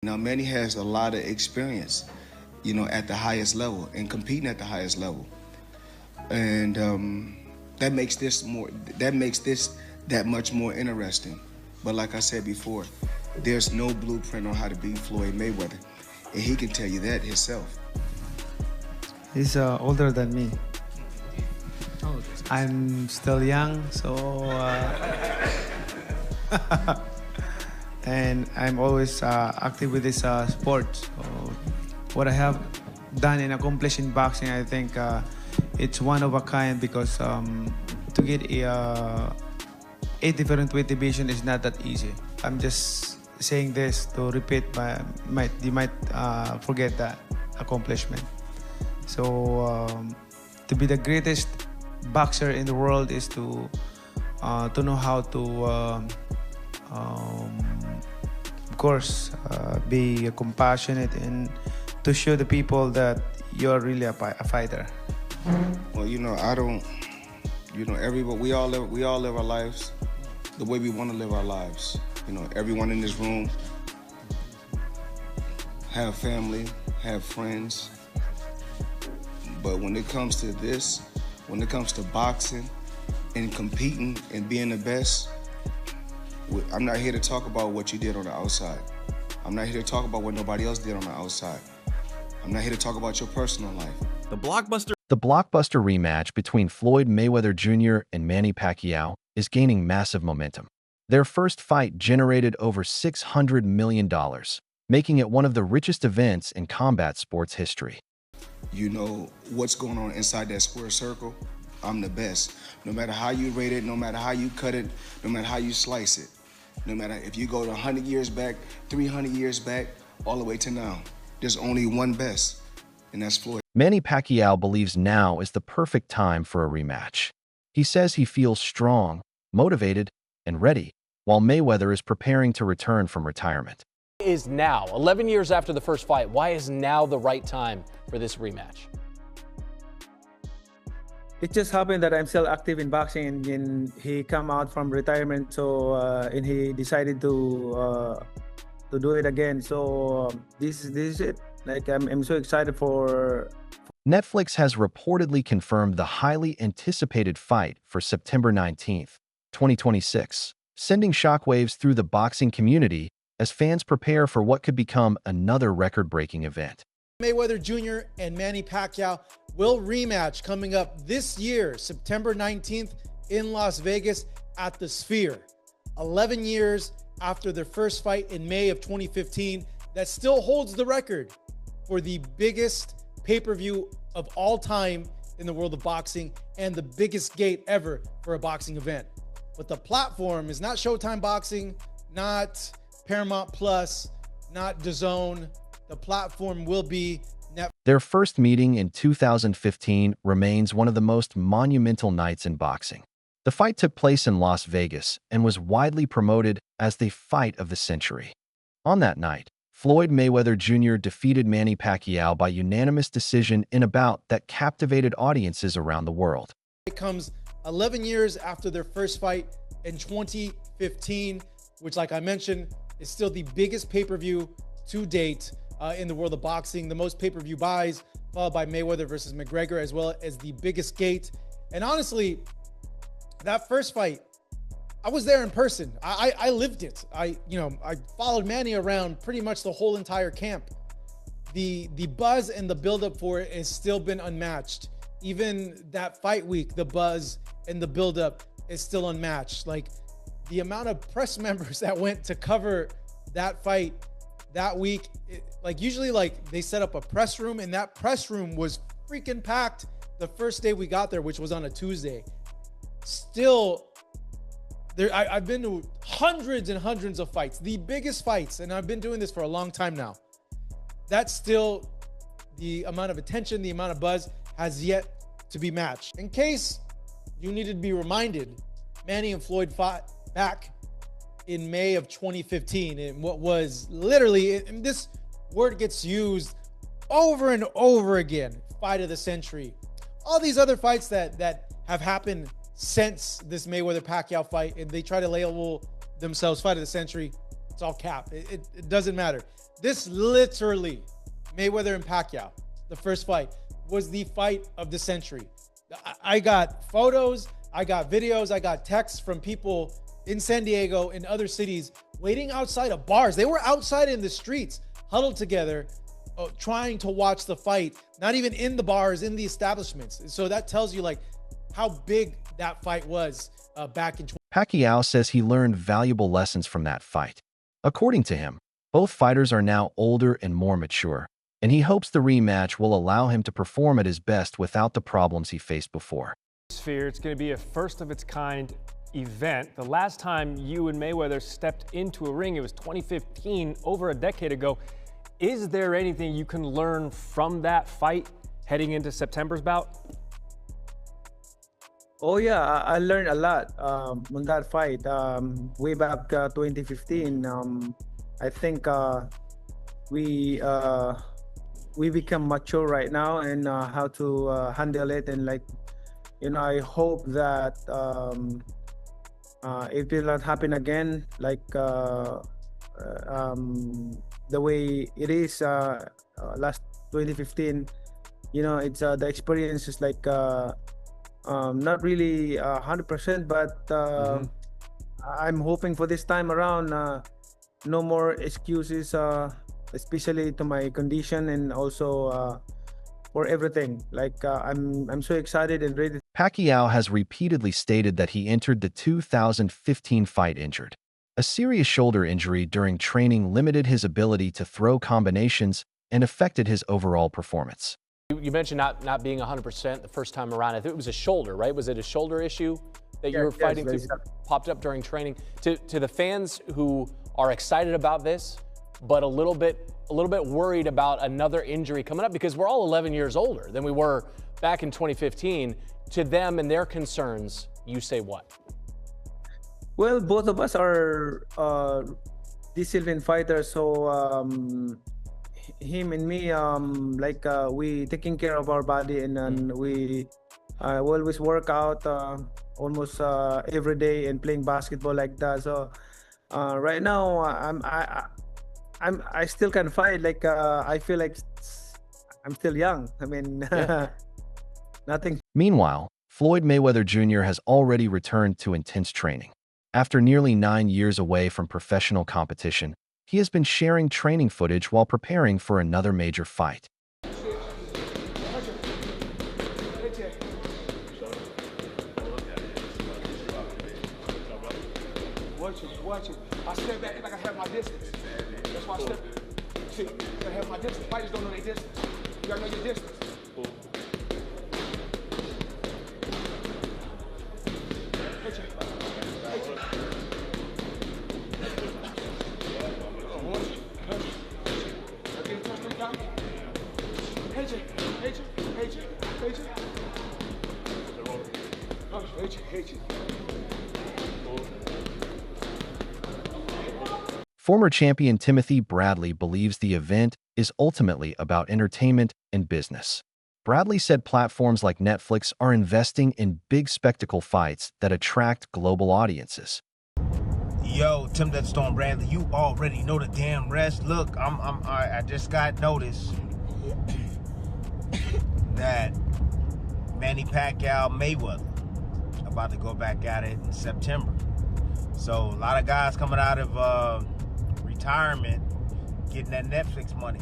Now, Manny has a lot of experience, at the highest level and competing at the highest level, and that makes this that much more interesting. But like I said before, there's no blueprint on how to beat Floyd Mayweather, and he can tell you that himself. He's older than me. I'm still young, so and I'm always active with this sport. So what I have done and accomplished in boxing, I think it's one of a kind, because to get a different weight division is not that easy. I'm just saying this to repeat, you might forget that accomplishment. So to be the greatest boxer in the world is to know how to of course be compassionate and to show the people that you're really a fighter. Well, I don't. Everybody, we all live our lives the way we want to live our lives. Everyone in this room have family, have friends. But when it comes to this, when it comes to boxing and competing and being the best, I'm not here to talk about what you did on the outside. I'm not here to talk about what nobody else did on the outside. I'm not here to talk about your personal life. The blockbuster rematch between Floyd Mayweather Jr. and Manny Pacquiao is gaining massive momentum. Their first fight generated over $600 million, making it one of the richest events in combat sports history. You know what's going on inside that square circle? I'm the best. No matter how you rate it, no matter how you cut it, no matter how you slice it, no matter if you go to 100 years back, 300 years back, all the way to now, there's only one best, and that's Floyd. Manny Pacquiao believes now is the perfect time for a rematch. He says he feels strong, motivated, and ready, while Mayweather is preparing to return from retirement. Is now, 11 years after the first fight, why is now the right time for this rematch? It just happened that I'm still active in boxing, and he come out from retirement, so and he decided to do it again. So this is it. Like I'm so excited for. Netflix has reportedly confirmed the highly anticipated fight for September 19th, 2026, sending shockwaves through the boxing community as fans prepare for what could become another record-breaking event. Mayweather Jr. and Manny Pacquiao will rematch coming up this year, September 19th in Las Vegas at the Sphere. 11 years after their first fight in May of 2015, that still holds the record for the biggest pay-per-view of all time in the world of boxing and the biggest gate ever for a boxing event. But the platform is not Showtime Boxing, not Paramount Plus, not DAZN. The platform will be Netflix. Their first meeting in 2015 remains one of the most monumental nights in boxing. The fight took place in Las Vegas and was widely promoted as the fight of the century. On that night, Floyd Mayweather Jr. defeated Manny Pacquiao by unanimous decision in a bout that captivated audiences around the world. It comes 11 years after their first fight in 2015, which, like I mentioned, is still the biggest pay-per-view to date in the world of boxing. The most pay-per-view buys, followed by Mayweather versus McGregor, as well as the biggest gate. And honestly, that first fight, I was there in person. I lived it. I followed Manny around pretty much the whole entire camp. The buzz and the buildup for it has still been unmatched. Even that fight week, the buzz and the buildup is still unmatched. Like the amount of press members that went to cover that fight that week, usually they set up a press room, and that press room was freaking packed the first day we got there, which was on a Tuesday. Still, I've been to hundreds and hundreds of fights, the biggest fights, and I've been doing this for a long time now. That's still the amount of attention, the amount of buzz has yet to be matched. In case you needed to be reminded, Manny and Floyd fought back in May of 2015 in what was literally, and this word gets used over and over again, fight of the century. All these other fights that have happened since this Mayweather-Pacquiao fight, and they try to label themselves fight of the century, it's all cap. It doesn't matter. This literally, Mayweather and Pacquiao, the first fight, was the fight of the century. I got photos, I got videos, I got texts from people in San Diego, in other cities, waiting outside of bars. They were outside in the streets, huddled together, trying to watch the fight, not even in the bars, in the establishments. So that tells you like how big that fight was back in 20. Pacquiao says he learned valuable lessons from that fight. According to him, both fighters are now older and more mature, and he hopes the rematch will allow him to perform at his best without the problems he faced before. It's going to be a first-of-its-kind event. The last time you and Mayweather stepped into a ring, it was 2015, over a decade ago. Is there anything you can learn from that fight heading into September's bout? Oh yeah, I learned a lot on that fight. Way back 2015, I think we become mature right now and how to handle it, and like, you know, I hope that it will not happen again, like the way it is last 2015. You know, it's the experience is like not really 100%, but I'm hoping for this time around no more excuses, especially to my condition and also for everything. Like I'm so excited and ready. Pacquiao has repeatedly stated that he entered the 2015 fight injured. A serious shoulder injury during training limited his ability to throw combinations and affected his overall performance. You mentioned not being 100% the first time around. I think it was a shoulder, right? Was it a shoulder issue that you were fighting through, popped up during training? To the fans who are excited about this, but a little bit worried about another injury coming up, because we're all 11 years older than we were back in 2015. To them and their concerns, you say what? Well, both of us are disciplined fighters, so him and me, like we taking care of our body, and we always work out almost every day and playing basketball like that. So right now I still can fight. Like I feel like I'm still young. I mean, nothing. Meanwhile, Floyd Mayweather Jr. has already returned to intense training. After nearly 9 years away from professional competition, he has been sharing training footage while preparing for another major fight. Watch it. I step back like I have my distance. That's why I step. See, I have my distance. Fighters don't know their distance. You gotta know your distance. Former champion Timothy Bradley believes the event is ultimately about entertainment and business. Bradley said platforms like Netflix are investing in big spectacle fights that attract global audiences. Yo, Tim that Storm Bradley, you already know the damn rest. Look, I just got notice that Manny Pacquiao Mayweather about to go back at it in September. So a lot of guys coming out of retirement getting that Netflix money.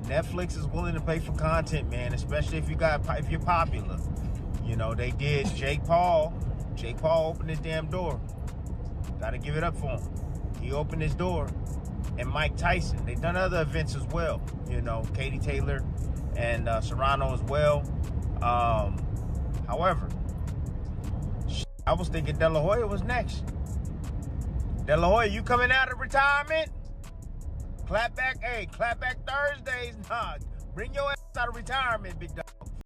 Netflix is willing to pay for content, man, especially if you're popular. You know, they did Jake Paul. Jake Paul opened his damn door. Got to give it up for him. He opened his door. And Mike Tyson. They've done other events as well. You know, Katie Taylor and Serrano as well. However, I was thinking De La Hoya was next. De La Hoya, you coming out of retirement? Clap back Thursdays. Nah, bring your ass out of retirement, big dog.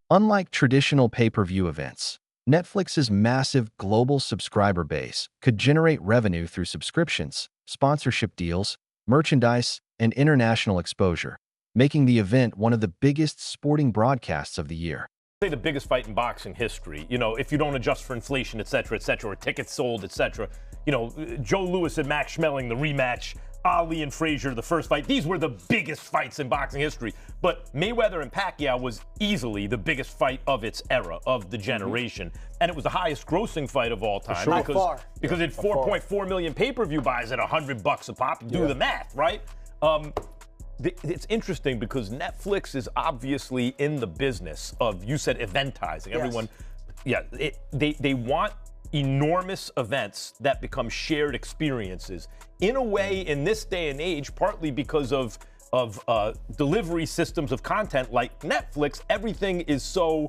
Unlike traditional pay-per-view events, Netflix's massive global subscriber base could generate revenue through subscriptions, sponsorship deals, merchandise, and international exposure, making the event one of the biggest sporting broadcasts of the year. Say the biggest fight in boxing history, you know, if you don't adjust for inflation, et cetera, or tickets sold, et cetera. You know, Joe Louis and Max Schmeling, the rematch, Ali and Frazier, the first fight, these were the biggest fights in boxing history. But Mayweather and Pacquiao was easily the biggest fight of its era, of the generation. And it was the highest grossing fight of all time. Sure. Because it 4.4 million pay-per-view buys at $100 a pop. Do the math, right? It's interesting because Netflix is obviously in the business of, you said, eventizing. Yes. Everyone, they want enormous events that become shared experiences. In a way, in this day and age, partly because of delivery systems of content like Netflix, everything is so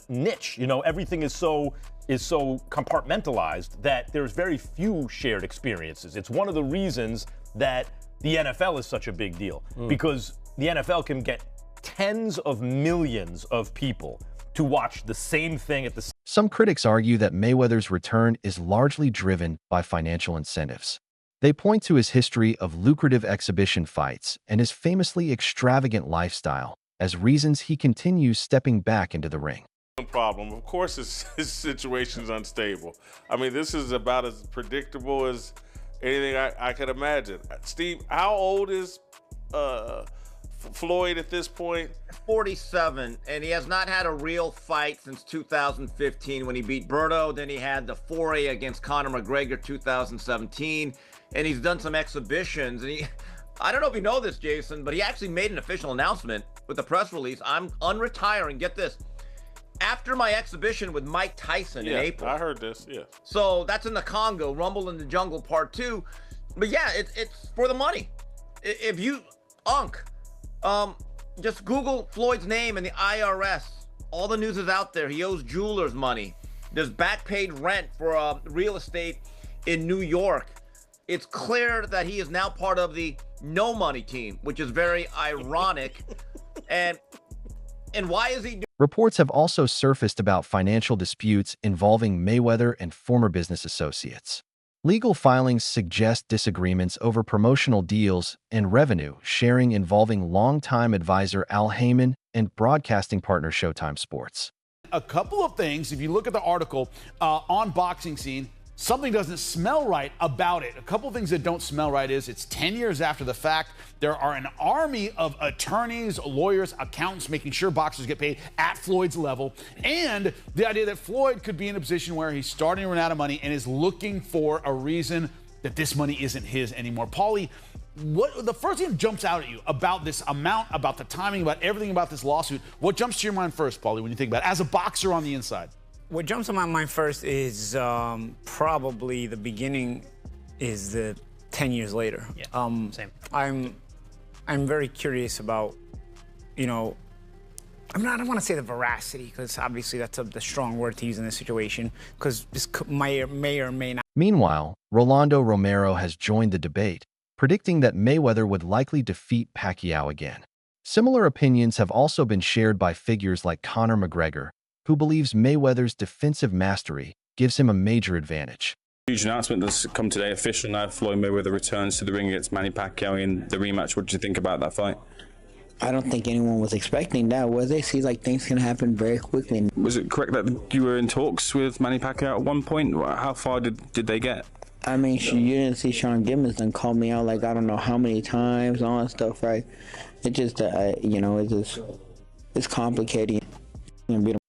niche. You know, everything is so compartmentalized that there's very few shared experiences. It's one of the reasons that the NFL is such a big deal, because the NFL can get tens of millions of people to watch the same thing at the same. Some critics argue that Mayweather's return is largely driven by financial incentives. They point to his history of lucrative exhibition fights and his famously extravagant lifestyle as reasons he continues stepping back into the ring. Problem. Of course, his situation's unstable. I mean, this is about as predictable as anything I could imagine. Steve, how old is Floyd at this point? 47, and he has not had a real fight since 2015 when he beat Berto. Then he had the foray against Conor McGregor 2017, and he's done some exhibitions. And I don't know if you know this, Jason, but he actually made an official announcement with a press release. I'm unretiring. Get this. After my exhibition with Mike Tyson in April. I heard this, yeah. So that's in the Congo, Rumble in the Jungle Part 2. But yeah, it's for the money. If you, just Google Floyd's name and the IRS. All the news is out there. He owes jewelers money. There's back paid rent for real estate in New York. It's clear that he is now part of the no money team, which is very ironic. And why is he doing? Reports have also surfaced about financial disputes involving Mayweather and former business associates. Legal filings suggest disagreements over promotional deals and revenue sharing involving longtime advisor Al Heyman and broadcasting partner Showtime Sports. A couple of things, if you look at the article on Boxing Scene, something doesn't smell right about it. A couple of things that don't smell right is it's 10 years after the fact. There are an army of attorneys, lawyers, accountants making sure boxers get paid at Floyd's level. And the idea that Floyd could be in a position where he's starting to run out of money and is looking for a reason that this money isn't his anymore. Paulie, what the first thing that jumps out at you about this amount, about the timing, about everything about this lawsuit, what jumps to your mind first, Paulie, when you think about it, as a boxer on the inside? What jumps to my mind first is probably the beginning is the 10 years later. Yeah, same. I'm very curious about, you know, I don't want to say the veracity, because obviously that's the strong word to use in this situation, because this may or may not. Meanwhile, Rolando Romero has joined the debate, predicting that Mayweather would likely defeat Pacquiao again. Similar opinions have also been shared by figures like Conor McGregor, who believes Mayweather's defensive mastery gives him a major advantage. Huge announcement that's come today, official now. Floyd Mayweather returns to the ring against Manny Pacquiao in the rematch. What did you think about that fight? I don't think anyone was expecting that, was they? Seems like things can happen very quickly. Was it correct that you were in talks with Manny Pacquiao at one point? How far did they get? I mean, you didn't see Sean Gibbons then call me out like I don't know how many times, all that stuff, right? It just, you know, it's complicated.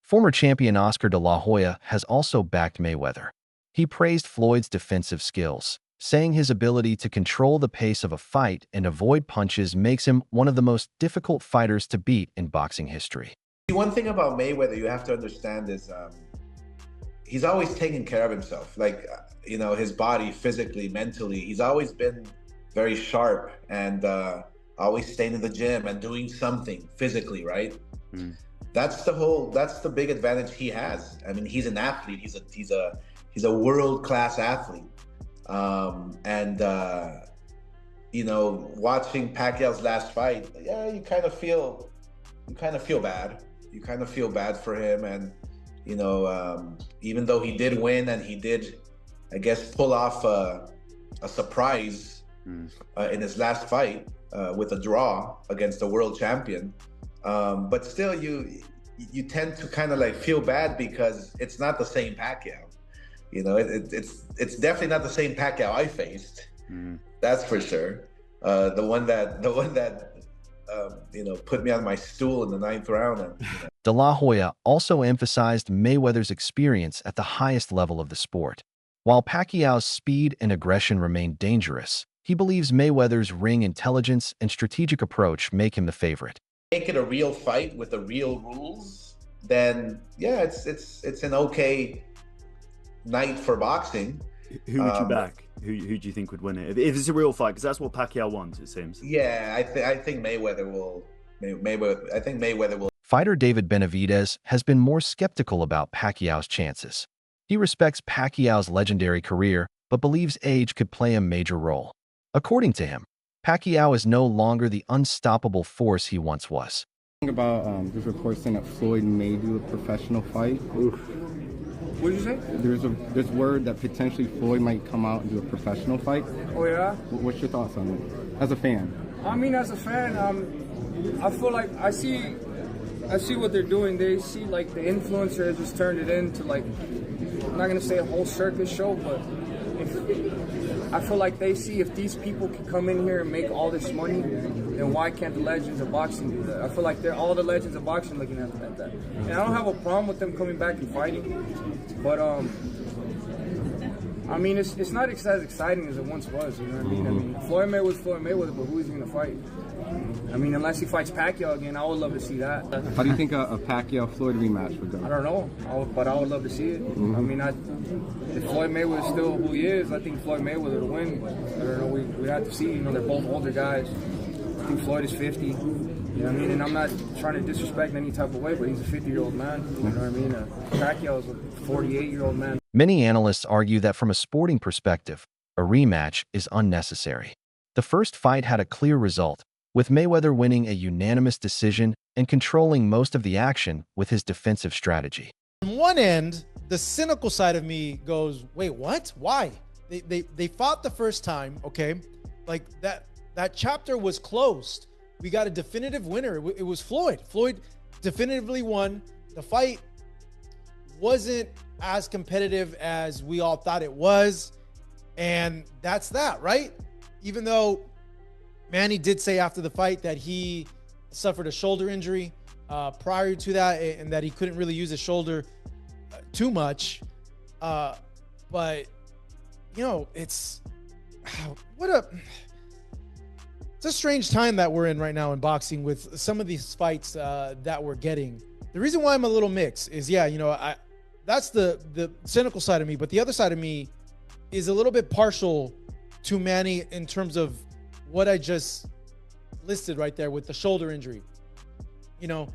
Former champion Oscar de la Hoya has also backed Mayweather. He praised Floyd's defensive skills, saying his ability to control the pace of a fight and avoid punches makes him one of the most difficult fighters to beat in boxing history. One thing about Mayweather you have to understand is he's always taken care of himself. Like, you know, his body, physically, mentally, he's always been very sharp and always staying in the gym and doing something physically, right? That's the big advantage he has. I mean, he's an athlete. He's a world-class athlete. You know, watching Pacquiao's last fight, yeah, you kind of feel bad. You kind of feel bad for him. And, you know, even though he did win and he did, I guess, pull off a surprise in his last fight with a draw against the world champion. But still, you tend to kind of like feel bad because it's not the same Pacquiao. You know, it's definitely not the same Pacquiao I faced. That's for sure. The one that put me on my stool in the 9th round. And, De La Hoya also emphasized Mayweather's experience at the highest level of the sport. While Pacquiao's speed and aggression remain dangerous, he believes Mayweather's ring intelligence and strategic approach make him the favorite. Make it a real fight with the real rules, then yeah, it's an okay night for boxing. Who would you back? Who do you think would win it? If it's a real fight, because that's what Pacquiao wants, it seems. Yeah, I think Mayweather will. I think Mayweather will. Fighter David Benavidez has been more skeptical about Pacquiao's chances. He respects Pacquiao's legendary career, but believes age could play a major role. According to him, Pacquiao is no longer the unstoppable force he once was. About there's reports saying that Floyd may do a professional fight. Oof. What did you say? There's word that potentially Floyd might come out and do a professional fight. Oh yeah? What's your thoughts on it, as a fan? I mean, as a fan, I feel like I see what they're doing. They see like the influencer just turned it into like, I'm not gonna say a whole circus show, but I feel like they see if these people can come in here and make all this money, then why can't the legends of boxing do that? I feel like they're all the legends of boxing looking at that. And I don't have a problem with them coming back and fighting, but I mean, it's not as exciting as it once was, you know what I mean? I mean, Floyd Mayweather, but who is he gonna fight? I mean, unless he fights Pacquiao again, I would love to see that. How do you think a Pacquiao-Floyd rematch would go? I don't know, but I would love to see it. I mean, if Floyd Mayweather is still who he is, I think Floyd Mayweather will win, but I don't know, we have to see. You know, they're both older guys. I think Floyd is 50, you know what I mean? And I'm not trying to disrespect any type of way, but he's a 50-year-old man, you know what I mean? Pacquiao is a 48-year-old man. Many analysts argue that from a sporting perspective, a rematch is unnecessary. The first fight had a clear result, with Mayweather winning a unanimous decision and controlling most of the action with his defensive strategy. On one end, the cynical side of me goes, wait, what? Why? They fought the first time, okay? Like that chapter was closed. We got a definitive winner. It was Floyd. Floyd definitively won. The fight wasn't as competitive as we all thought it was. And that's that, right? Even though Manny did say after the fight that he suffered a shoulder injury prior to that, and that he couldn't really use his shoulder too much. But, you know, it's a strange time that we're in right now in boxing with some of these fights that we're getting. The reason why I'm a little mixed is, yeah, you know, that's the cynical side of me, but the other side of me is a little bit partial to Manny in terms of what I just listed right there with the shoulder injury. You know,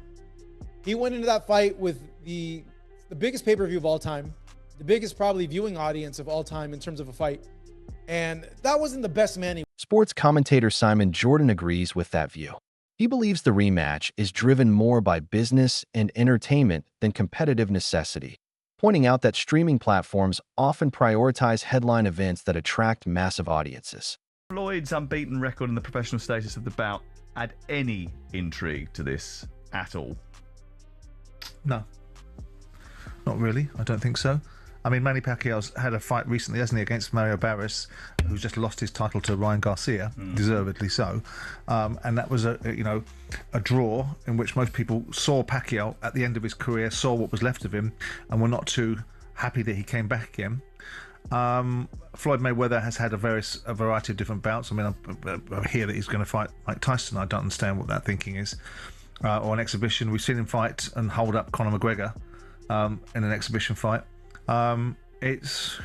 he went into that fight with the biggest pay-per-view of all time, the biggest probably viewing audience of all time in terms of a fight. And that wasn't the best Manny. Sports commentator Simon Jordan agrees with that view. He believes the rematch is driven more by business and entertainment than competitive necessity, pointing out that streaming platforms often prioritize headline events that attract massive audiences. Floyd's unbeaten record and the professional status of the bout add any intrigue to this at all? No, not really. I don't think so. I mean, Manny Pacquiao's had a fight recently, hasn't he, against Mario Barris, who's just lost his title to Ryan Garcia, deservedly so. And that was a draw in which most people saw Pacquiao at the end of his career, saw what was left of him, and were not too happy that he came back again. Floyd Mayweather has had a variety of different bouts. I mean, I hear that he's going to fight Mike Tyson. I don't understand what that thinking is. Or an exhibition. We've seen him fight and hold up Conor McGregor in an exhibition fight. It's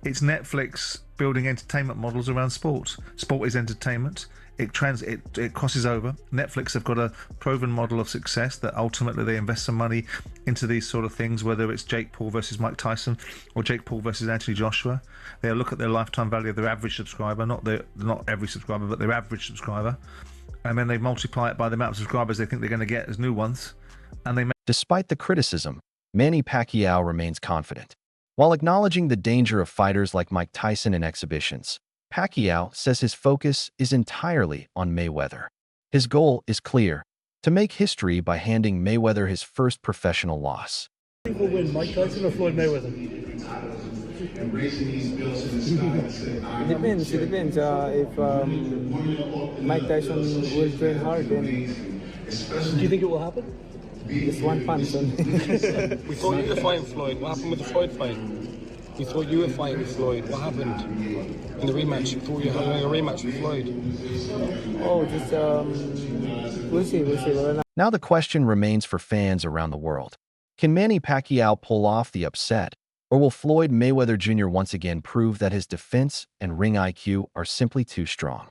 Netflix building entertainment models around sport. Sport is entertainment. It crosses over. Netflix have got a proven model of success that ultimately they invest some money into these sort of things, whether it's Jake Paul versus Mike Tyson or Jake Paul versus Anthony Joshua. They'll look at their lifetime value of their average subscriber, not every subscriber, but their average subscriber, and then they multiply it by the amount of subscribers they think they're going to get as new ones. And Despite the criticism, Manny Pacquiao remains confident. While acknowledging the danger of fighters like Mike Tyson in exhibitions, Pacquiao says his focus is entirely on Mayweather. His goal is clear: to make history by handing Mayweather his first professional loss. I think we'll win Mike Tyson or Floyd Mayweather. It depends. It depends. If Mike Tyson will train hard, then. Do you think it will happen? Just one punch only. We thought you were fighting Floyd. What happened with the Floyd fight? We thought you were fighting Floyd. What happened in the rematch? We thought you were having a rematch with Floyd. Oh, just we'll see. We'll see. Now the question remains for fans around the world. Can Manny Pacquiao pull off the upset? Or will Floyd Mayweather Jr. once again prove that his defense and ring IQ are simply too strong?